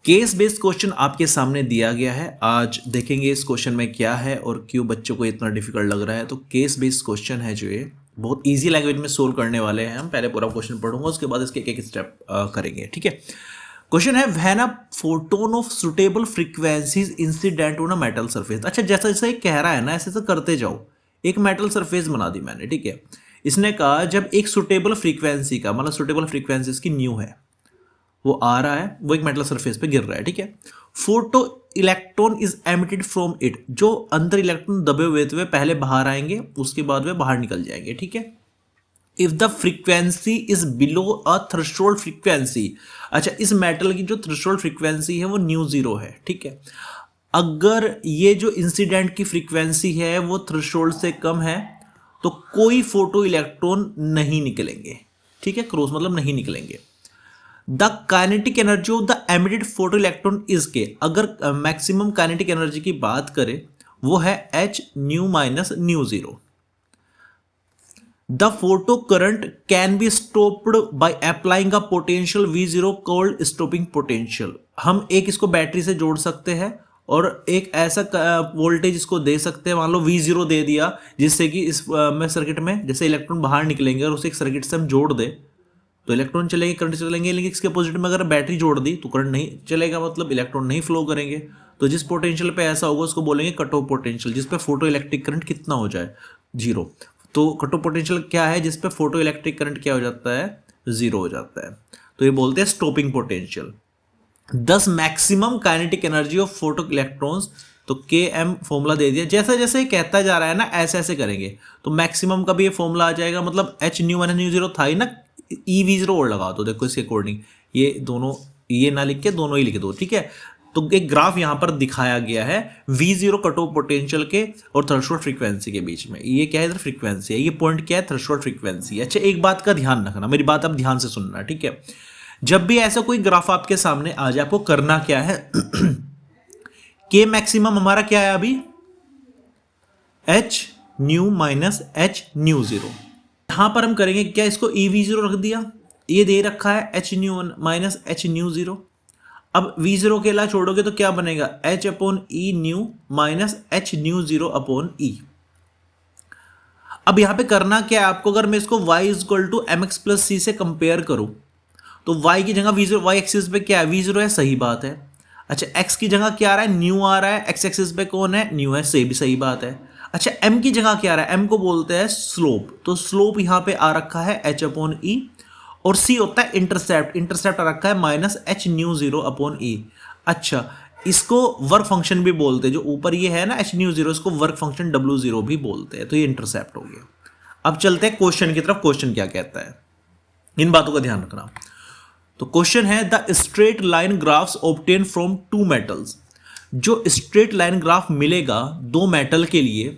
Case based question आपके सामने दिया गया है। आज देखेंगे इस क्वेश्चन में क्या है और क्यों बच्चों को इतना डिफिकल्ट लग रहा है। तो केस बेस्ड क्वेश्चन है जो ये बहुत इजी लैंग्वेज में सोल्व करने वाले हैं। हम पहले पूरा क्वेश्चन पढ़ूंगा, उसके बाद इसके एक एक स्टेप करेंगे। ठीक है, क्वेश्चन है when a photon of suitable frequencies incident on a metal surface. अच्छा, जैसा जैसा ये कह रहा है ना, ऐसे तो करते जाओ। एक मेटल सरफेस बना दी मैंने। ठीक है, इसने कहा जब एक सुटेबल फ्रीक्वेंसी का मतलब सुटेबल फ्रीक्वेंसी इसकी न्यू है, वो आ रहा है, वो एक मेटल सरफेस पे गिर रहा है। ठीक है, photo electron is emitted from it. जो अंदर इलेक्ट्रॉन दबे हुए थे वे पहले बाहर आएंगे, उसके बाद वे बाहर निकल जाएंगे। ठीक है, if the frequency is below a threshold frequency. अच्छा, इस मेटल की जो थ्रेशोल्ड फ्रीक्वेंसी है वो न्यू जीरो है। ठीक है, अगर ये जो इंसिडेंट की फ्रीक्वेंसी है वो थ्रेशोल्ड से कम है तो कोई फोटो इलेक्ट्रॉन नहीं निकलेंगे। ठीक है, क्रॉस मतलब नहीं निकलेंगे। The kinetic energy of the emitted photo electron is के, अगर मैक्सिमम काइनेटिक एनर्जी की बात करें वो है H nu minus mu zero. The photo current can be stopped by applying a potential we zero called stopping potential. हम एक इसको बैटरी से जोड़ सकते हैं और एक ऐसा वोल्टेज इसको दे सकते हैं, मान लो वी जीरो दे दिया, जिससे कि इस में सर्किट में जैसे इलेक्ट्रॉन बाहर निकलेंगे और उसे एक सर्किट से हम जोड़ दें तो इलेक्ट्रॉन चलेंगे, करंट चलेंगे। लेकिन इसके अपोजिट में अगर बैटरी जोड़ दी तो करंट नहीं चलेगा, मतलब इलेक्ट्रॉन नहीं फ्लो करेंगे। तो जिस पोटेंशियल पे ऐसा होगा उसको बोलेंगे कट ऑफ पोटेंशियल, जिस पे फोटो इलेक्ट्रिक करंट कितना हो जाए, जीरो। तो कट ऑफ पोटेंशियल क्या है, जिस पे फोटो इलेक्ट्रिक करंट क्या हो जाता है, जीरो हो जाता है। तो ये बोलते हैं स्टॉपिंग पोटेंशियल। दस maximum kinetic energy of photo electrons, तो के एम फॉर्मूला दे दिया। जैसे जैसे ये कहता जा रहा है ना, ऐसे ऐसे करेंगे तो मैक्सिमम का भी ये फॉर्मूला आ जाएगा। मतलब H nu minus mu zero था ही ना, ई वी जीरो और लगा दो। देखो इसके अकॉर्डिंग ये दोनों, ये ना लिख के दोनों ही लिख दो। ठीक है, तो एक ग्राफ यहां पर दिखाया गया है we zero cut off potential के और थ्रेशोल्ड फ्रीक्वेंसी के बीच में। ये क्या है, इधर फ्रीक्वेंसी है, ये पॉइंट क्या है, थ्रेशोल्ड फ्रीक्वेंसी। अच्छा, एक बात का ध्यान रखना, मेरी बात आप ध्यान से सुनना। ठीक है, जब भी ऐसा कोई ग्राफ आपके सामने आ जाए, आपको करना क्या है के मैक्सिमम हमारा क्या है अभी, H nu minus H nu zero. यहां पर हम करेंगे क्या, इसको ई वी जीरो रख दिया, ये दे रखा है H nu minus H nu zero. अब वी जीरो के अलावा छोड़ोगे तो क्या बनेगा, H upon E nu minus H nu zero upon E. अब यहां पे करना क्या है आपको, अगर मैं इसको y is equal to M X plus C से कंपेयर करूं तो y की जगह वी जीरो, वाई एक्सिस पे क्या है, वी जीरो है, सही बात है। अच्छा, x की जगह क्या आ रहा है, न्यू आ रहा है, x एक्सिस पे कौन है, न्यू है, सही बात है। अच्छा, m की जगह क्या आ रहा है, m को बोलते हैं स्लोप, तो स्लोप यहां पे आ रखा है h अपॉन ई, और c होता है इंटरसेप्ट, इंटरसेप्ट आ रखा है minus H nu zero upon E. अच्छा, इसको वर्क फंक्शन भी बोलते हैं, जो ऊपर ये है ना एच न्यू जीरो, इसको वर्क फंक्शन डब्ल्यू जीरो भी बोलते हैं। तो ये इंटरसेप्ट हो गया। अब चलते हैं क्वेश्चन की तरफ, क्वेश्चन क्या कहता है, इन बातों का ध्यान रखना। तो क्वेश्चन है the straight line graphs obtain from two metals. जो स्ट्रेट लाइन ग्राफ मिलेगा दो मेटल के लिए,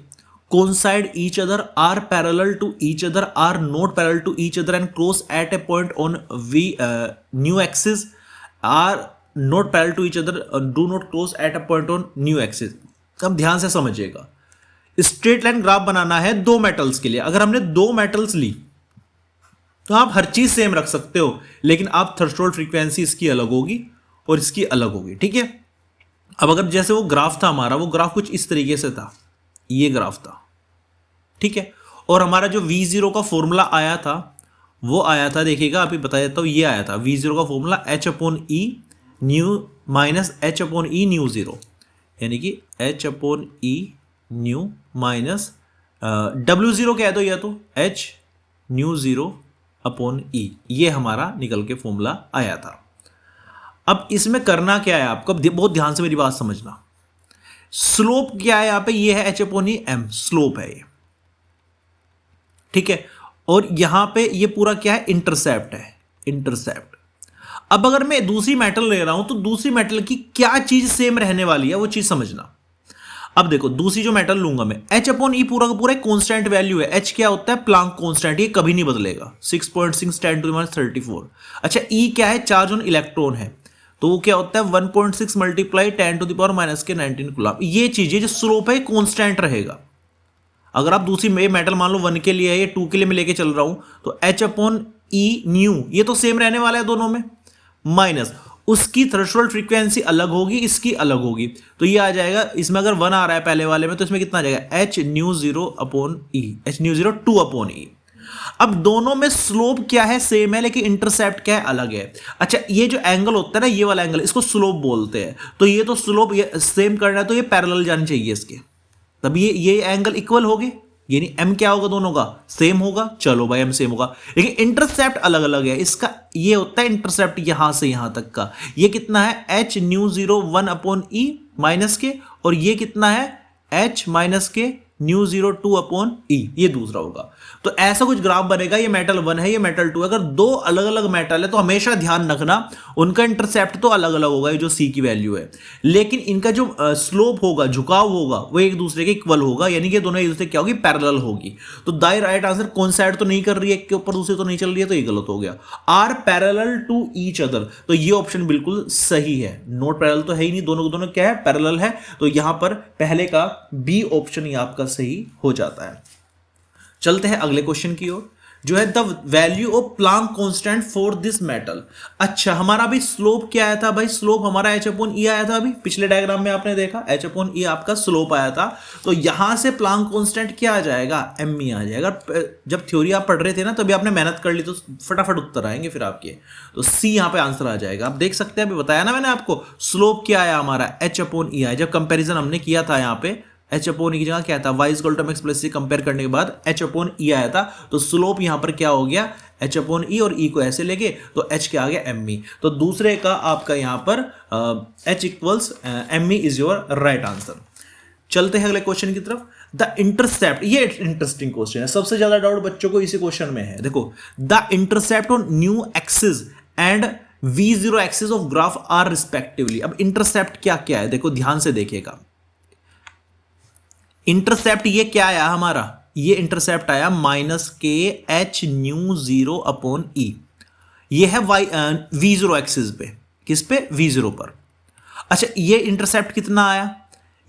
coincide each other, are parallel to each other, are not parallel to each other and cross at a point on v new axis, are not parallel to each other, do not cross at a point on new axis। अब ध्यान से समझिएगा, straight line graph बनाना है दो metals के लिए। अगर हमने दो मेटल्स ली तो आप हर चीज सेम रख सकते हो, लेकिन आप थ्रेशोल्ड फ्रीक्वेंसी इसकी अलग होगी और इसकी अलग होगी। ठीक है, अब अगर जैसे वो ग्राफ था हमारा, वो ग्राफ कुछ इस तरीके से था, ये ग्राफ था। ठीक है, और हमारा जो v जीरो का फॉर्मूला आया था वो आया था, देखिएगा अभी बता देता हूं, ये आया था v जीरो का formula h upon E nu minus h upon E mu zero, यानी कि h upon E nu minus w zero क्या है, तो यह तो h न्यू जीरो अपॉन ई, ये हमारा निकल के फॉर्मूला आया था। अब इसमें करना क्या है आपको, बहुत ध्यान से मेरी बात समझना। स्लोप क्या है यहां पे, ये है h upon E M, slope है ये। ठीक है, और यहां पे ये पूरा क्या है, इंटरसेप्ट है, इंटरसेप्ट। अब अगर मैं दूसरी मेटल ले रहा हूं तो दूसरी मेटल की क्या चीज सेम रहने वाली है, वो चीज समझना। अब देखो, दूसरी जो मेटल लूंगा मैं, h अपॉन ई पूरा का पूरा कांस्टेंट वैल्यू है। h क्या होता है, प्लांक कांस्टेंट, ये कभी नहीं बदलेगा, 6.6 10 टू द -34। अच्छा, e क्या है, चार्ज ऑन इलेक्ट्रॉन है, तो वो क्या होता है 1.6 multiply 10 to the power -19 coulomb. ये चीजें जो स्लोप है कांस्टेंट रहेगा। अगर आप दूसरी मेटल मान लो 1 के लिए है, ये 2 के लिए मैं लेके चल रहा हूं, तो h अपॉन ई न्यू ये तो सेम रहने वाला है दोनों में, माइनस, उसकी थ्रेशोल्ड फ्रीक्वेंसी अलग होगी, इसकी अलग होगी। तो ये आ जाएगा, इसमें अगर 1 आ रहा है पहले वाले में, तो इसमें कितना आ जाएगा, एच न्यू जीरो अपॉन ई, H nu zero 2 upon E. अब दोनों में स्लोप क्या है, सेम है, लेकिन इंटरसेप्ट क्या है, अलग है। अच्छा, ये जो एंगल होता है ना, ये वाला एंगल, इसको स्लोप बोलते हैं। तो ये तो स्लोप सेम करना है, तो ये पैरेलल जानी चाहिए इसके, तब ये एंगल इक्वल होगी, यानी एम क्या होगा, दोनों का सेम होगा। चलो भाई, एम सेम होगा, लेकिन इंटरसेप्ट अलग अलग है। इसका ये होता है इंटरसेप्ट यहां से यहां तक का, ये कितना है, H nu zero 1 upon E minus के, और ये कितना है, एच माइनस के न्यू जीरो 2 अपॉन ई, ये दूसरा होगा। तो ऐसा कुछ ग्राफ बनेगा, ये मेटल 1 है, ये मेटल 2 है। अगर दो अलग अलग मेटल है तो हमेशा ध्यान रखना उनका इंटरसेप्ट तो अलग अलग होगा, ये जो सी की वैल्यू है, लेकिन इनका जो स्लोप होगा, झुकाव होगा, वो एक दूसरे के इक्वल होगा, यानी कि दोनों एक दूसरे क्या होगी, पैरेलल होगी। तो दाई राइट आंसर कौन साइड तो नहीं कर रही है, एक के ऊपर दूसरे तो नहीं चल रही है, तो ये गलत हो गया। Are parallel to each other, तो ये ऑप्शन बिल्कुल सही है। नोट पैरेलल तो है ही नहीं, दोनों दोनों क्या है, पैरेलल है। तो यहां पर पहले का बी ऑप्शन ही आपका सही हो जाता है। चलते हैं अगले क्वेश्चन की ओर, जो है the value of Planck constant for this metal. अच्छा, हमारा अभी स्लोप क्या आया था भाई, स्लोप हमारा एच अपॉन ई आया था, अभी पिछले डायग्राम में आपने देखा एच अपॉन ई आपका स्लोप आया था। तो यहां से प्लांक कांस्टेंट क्या आ जाएगा, एम ई आ जाएगा। जब थ्योरी आप पढ़ रहे थे ना, तभी आपने मेहनत कर ली, तो फटाफट उत्तर आएंगे फिर आपके। तो सी यहां पे आंसर आ जाएगा। आप देख सकते हैं, अभी बताया ना मैंने आपको, स्लोप क्या आया हमारा, एच अपॉन ई आया। जब कंपेरिजन हमने किया था यहाँ पे, एच अपॉन ई की जगह क्या था, Y equal to X plus C compare करने के बाद एच अपॉन ई आया था। तो स्लोप यहां पर क्या हो गया, एच अपॉन ई, और ई को ऐसे लेके तो एच क्या आ गया, एम ई। तो दूसरे का आपका यहां पर H equals M E is your right answer. चलते हैं अगले क्वेश्चन की तरफ। द इंटरसेप्ट, ये इंटरेस्टिंग क्वेश्चन है, सबसे ज्यादा डाउट बच्चों को इसी क्वेश्चन में है। देखो, the intercept on nu axis and v0 axis of graph are respectively. अब इंटरसेप्ट क्या क्या है, देखो ध्यान से देखिएगा। इंटरसेप्ट ये क्या आया हमारा, ये इंटरसेप्ट आया माइनस के एच न्यू जीरो अपॉन ई। ये है वाई v0 एक्सिस पे, किस पे, v0 पर। अच्छा, ये इंटरसेप्ट कितना आया,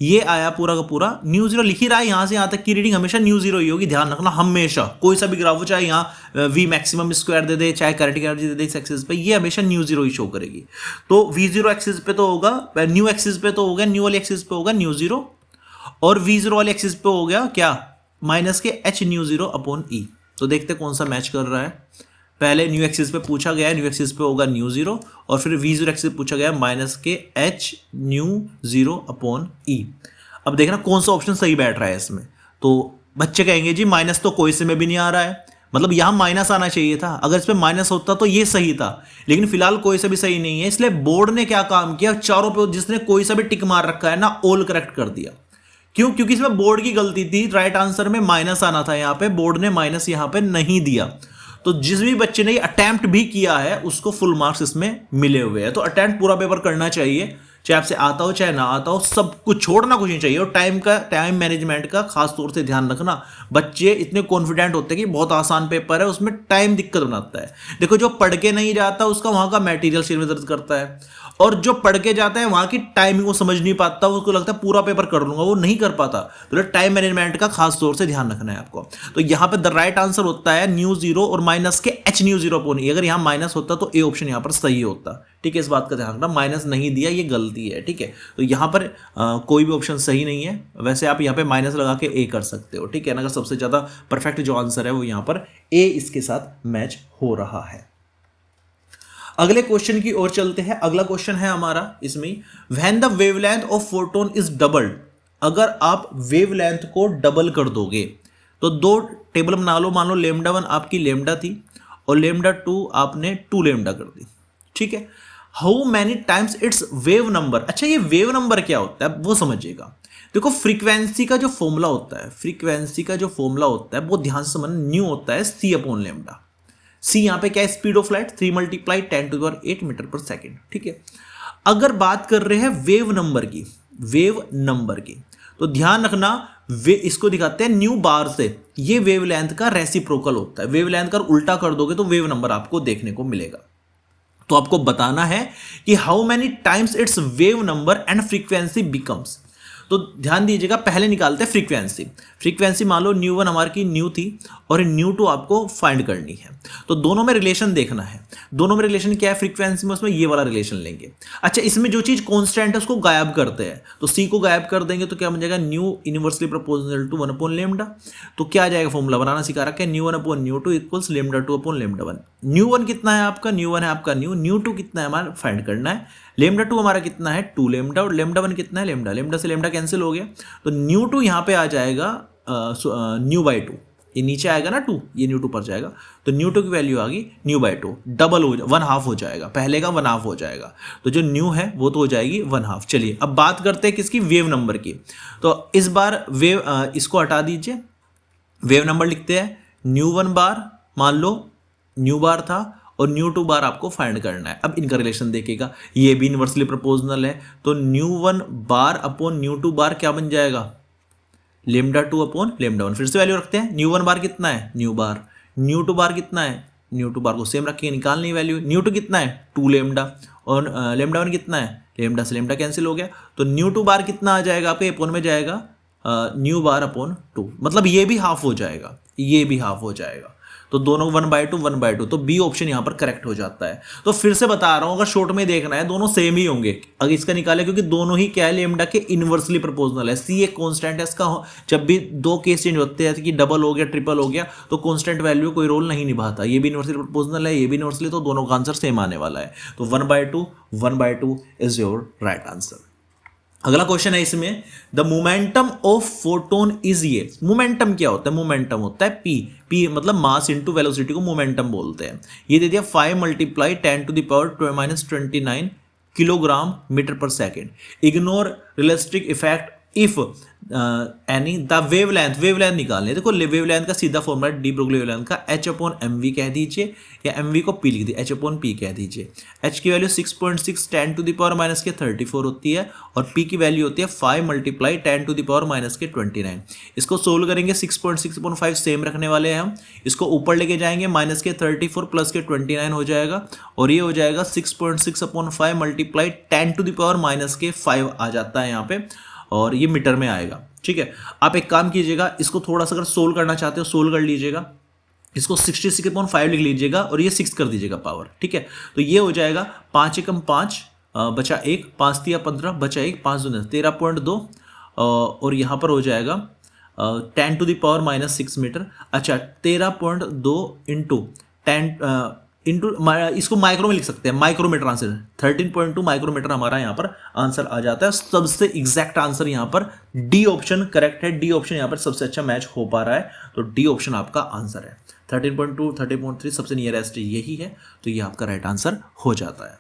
ये आया पूरा का पूरा न्यू जीरो। लिख ही रहा है, यहां से यहां तक की रीडिंग हमेशा न्यू जीरो ही होगी, ध्यान रखना। हमेशा कोई सा भी ग्राफ हो, चाहे यहाँ वी मैक्सिमम स्क्वायर दे दे, चाहे काइनेटिक एनर्जी दे दे इस एक्सिस पे, ये हमेशा न्यू जीरो ही शो करेगी। तो v0 एक्सिस पे तो होगा, न्यू एक्सिस पे तो होगा, न्यू वाली एक्सिस पे होगा न्यू जीरो, और v0 वाले एक्सिस पे हो गया क्या, माइनस के एच न्यू जीरो अपॉन ई। तो देखते कौन सा मैच कर रहा है। पहले न्यू एक्सिस पे पूछा गया है, न्यू एक्सिस पे होगा न्यू जीरो, और फिर v0 एक्सिस पे पूछा गया है माइनस के H nu zero upon E. अब देखना कौन सा ऑप्शन सही बैठ रहा है इसमें। तो बच्चे कहेंगे जी माइनस तो कोई से में भी नहीं आ रहा है, मतलब यहां माइनस आना चाहिए था, अगर इसमें माइनस होता तो ये सही था, लेकिन फिलहाल कोई सा भी सही नहीं है। इसलिए बोर्ड ने क्या काम किया, चारों पे जिसने कोई सा भी टिक मार रखा है ना, ऑल करेक्ट कर दिया। क्यों, क्योंकि इसमें बोर्ड की गलती थी, राइट आंसर में माइनस आना था, यहां पे बोर्ड ने माइनस यहां पे नहीं दिया। तो जिस भी बच्चे ने ये अटेम्प्ट भी किया है उसको फुल मार्क्स इसमें मिले हुए हैं। तो अटेम्प्ट पूरा पेपर करना चाहिए, चाहे आपसे आता हो चाहे ना आता हो, सब कुछ छोड़ना कुछ नहीं चाहिए। और टाइम मैनेजमेंट का खास तौर से ध्यान रखना। बच्चे इतने कॉन्फिडेंट होते हैं कि बहुत आसान पेपर है, उसमें टाइम दिक्कत बनाता है। देखो, जो पढ़ के नहीं जाता उसका वहां का मटेरियल सिर में दर्द करता है, और जो पढ़ के जाता है वहां की टाइमिंग को समझ नहीं पाता, उसको लगता है पूरा पेपर कर लूंगा, वो नहीं कर पाता। तो टाइम मैनेजमेंट का खास तौर से ध्यान रखना है आपको। तो यहां पे द राइट आंसर होता है न्यू जीरो और माइनस के एच न्यू जीरो अपॉन ई। अगर यहां माइनस होता तो ए ऑप्शन यहां पर सही होता, ठीक है, इस बात का ध्यान रखना। माइनस नहीं दिया, ये गलती है, ठीक है। तो यहां पर कोई भी ऑप्शन सही नहीं है। वैसे आप यहां पे माइनस लगा के ए कर सकते हो, ठीक है ना। अगर सबसे ज्यादा परफेक्ट जो आंसर है वो यहां पर ए इसके साथ मैच हो रहा है। अगले क्वेश्चन की ओर चलते हैं। अगला क्वेश्चन है हमारा इसमें, when the wavelength of photon is doubled. अगर आप वेवलेंथ को डबल कर दोगे तो दो टेबल बना लो, मान लो लेमडा 1 आपकी लेमडा थी और लेमडा 2 आपने 2 लेमडा कर दी, ठीक है। How many times it's wave number. अच्छा, ये वेव नंबर क्या होता है वो समझिएगा। देखो, फ्रीक्वेंसी का जो फॉर्मूला होता है, फ्रीक्वेंसी का जो फॉर्मूला होता है वो ध्यान से समझना, न्यू होता है सी अपॉन लेमडा। सी यहां पे क्या है, स्पीड ऑफ लाइट 3 × 10⁸ मीटर पर सेकेंड, ठीक है। अगर बात कर रहे हैं वेव नंबर की, वेव नंबर की, तो ध्यान रखना इसको दिखाते हैं न्यू बार से, ये वेवलेंथ का रेसिप्रोकल होता है। वेवलेंथ का उल्टा कर दोगे तो वेव नंबर आपको देखने को मिलेगा। तो आपको बताना है कि how many times it's wave number and frequency becomes. तो ध्यान दीजिएगा, पहले निकालते हैं फ्रीक्वेंसी। फ्रीक्वेंसी मान लो न्यू1 हमारी की न्यू थी और न्यू2 आपको फाइंड करनी है, तो दोनों में रिलेशन देखना है। दोनों में रिलेशन क्या है फ्रीक्वेंसी में, उसमें ये वाला रिलेशन लेंगे। अच्छा, इसमें जो चीज़ कॉन्स्टेंट है उसको गायब करते हैं, तो सी को गायब कर देंगे तो क्या बन जाएगा, न्यू इनवर्सली प्रोपोर्शनल टू 1/λ। तो क्या आ जाएगा, फॉर्मूला बनाना सिखा रखा है, न्यू1/न्यू2 इक्वल्स λ2/λ1। न्यू1 कितना है आपका, न्यू1 है आपका न्यू2 कितना है हमारा फाइंड करना है, λ2 हमारा कितना है 2λ और λ1 कितना है λ से λ कैंसिल हो गया, तो न्यू2 यहाँ पे आ जाएगा न्यू/2, ये नीचे आएगा ना 2, ये न्यू2 पर जाएगा, तो न्यू2 की वैल्यू आ गई न्यू/2, डबल हो 1/2 हो जाएगा, पहले का 1/2 हो जाएगा, तो जो न्यू है वो तो हो जाएगी 1/2। चलिए अब बात करते हैं किसकी, वेव नंबर की। तो इस बार वेव इसको हटा दीजिए, वेव नंबर लिखते हैं न्यू1 बार, मान लो न्यू बार था और न्यू2 बार आपको फाइंड करना है। अब इनका रिलेशन देखिएगा, ये भी इनवर्सली प्रोपोर्शनल है, तो न्यू1 बार अपॉन न्यू2 बार क्या बन जाएगा, λ2/λ1। फिर से वैल्यू रखते हैं, न्यू1 बार कितना है न्यू बार, न्यू2 बार कितना है न्यू2 बार को सेम रखेंगे, निकालनी वैल्यू, न्यू2 कितना है 2λ और λ1 कितना है λ से λ कैंसिल हो गया, तो न्यू2 बार कितना आ जाएगा आपके अपॉन में जाएगा न्यू बार अपॉन 2, मतलब ये भी हाफ हो जाएगा, ये भी हाफ हो जाएगा, तो दोनों 1/2, तो बी ऑप्शन यहाँ पर करेक्ट हो जाता है। तो फिर से बता रहा हूँ, अगर शॉर्ट में देखना है दोनों सेम ही होंगे, अगर इसका निकाले क्योंकि दोनों ही क्या है लेमडा के इनवर्सली प्रोपोर्शनल है, सी एक कांस्टेंट है इसका, जब भी दो केस चेंज होते हैं कि डबल हो गया ट्रिपल हो गया तो कांस्टेंट वैल्यू कोई रोल नहीं निभाता, ये भी इनवर्सली प्रोपोर्शनल है ये भी इनवर्सली, तो दोनों का आंसर सेम आने वाला है, तो 1/2 इज योर राइट आंसर। अगला क्वेश्चन है इसमें, the momentum of photon is ये, मोमेंटम क्या होता है, मोमेंटम होता है पी मतलब मास इनटू वेलोसिटी को मोमेंटम बोलते हैं। ये दे दिया 5 × 10⁻⁻29 किलोग्राम मीटर पर second. Ignore relativistic effect if any the wavelength निकालने, देखो वेवलेंथ का सीधा फॉर्मूला डी ब्रोगली वेवलेंथ का h/mv कह दीजिए, या mv को p लिख दीजिए, h/p कह दीजिए। h की वैल्यू 6.6 10⁻⁻34 होती है और p की वैल्यू होती है 5 × 10⁻⁻29। इसको सोल्व करेंगे, 6.6/5 सेम रखने वाले हैं हम, इसको ऊपर लेके जाएंगे -34 प्लस के 29 हो जाएगा, और ये हो जाएगा 6.6/5 × 10⁻⁻5 आ जाता है यहाँ पे, और ये मीटर में आएगा। ठीक है, आप एक काम कीजिएगा, इसको थोड़ा सा अगर सोल्व करना चाहते हो सोल्व कर लीजिएगा, इसको 66/5 लिख लीजिएगा और ये 6 कर दीजिएगा पावर। ठीक है, तो ये हो जाएगा 5 × 5 बचा 1, 5 × 15 बचा 1, 5 × 2 13.2, और यहाँ पर हो जाएगा 10⁻⁻6 मीटर। अच्छा, 13.2 इंटू 10 इंटू, इसको माइक्रो में लिख सकते हैं, माइक्रोमीटर आंसर 13.2 माइक्रोमीटर हमारा यहाँ पर आंसर आ जाता है। सबसे एग्जैक्ट आंसर यहाँ पर डी ऑप्शन करेक्ट है, डी ऑप्शन यहाँ पर सबसे अच्छा मैच हो पा रहा है, तो डी ऑप्शन आपका आंसर है। 13.2 13.3 सबसे नियरेस्ट यही है, तो ये आपका राइट आंसर हो जाता है।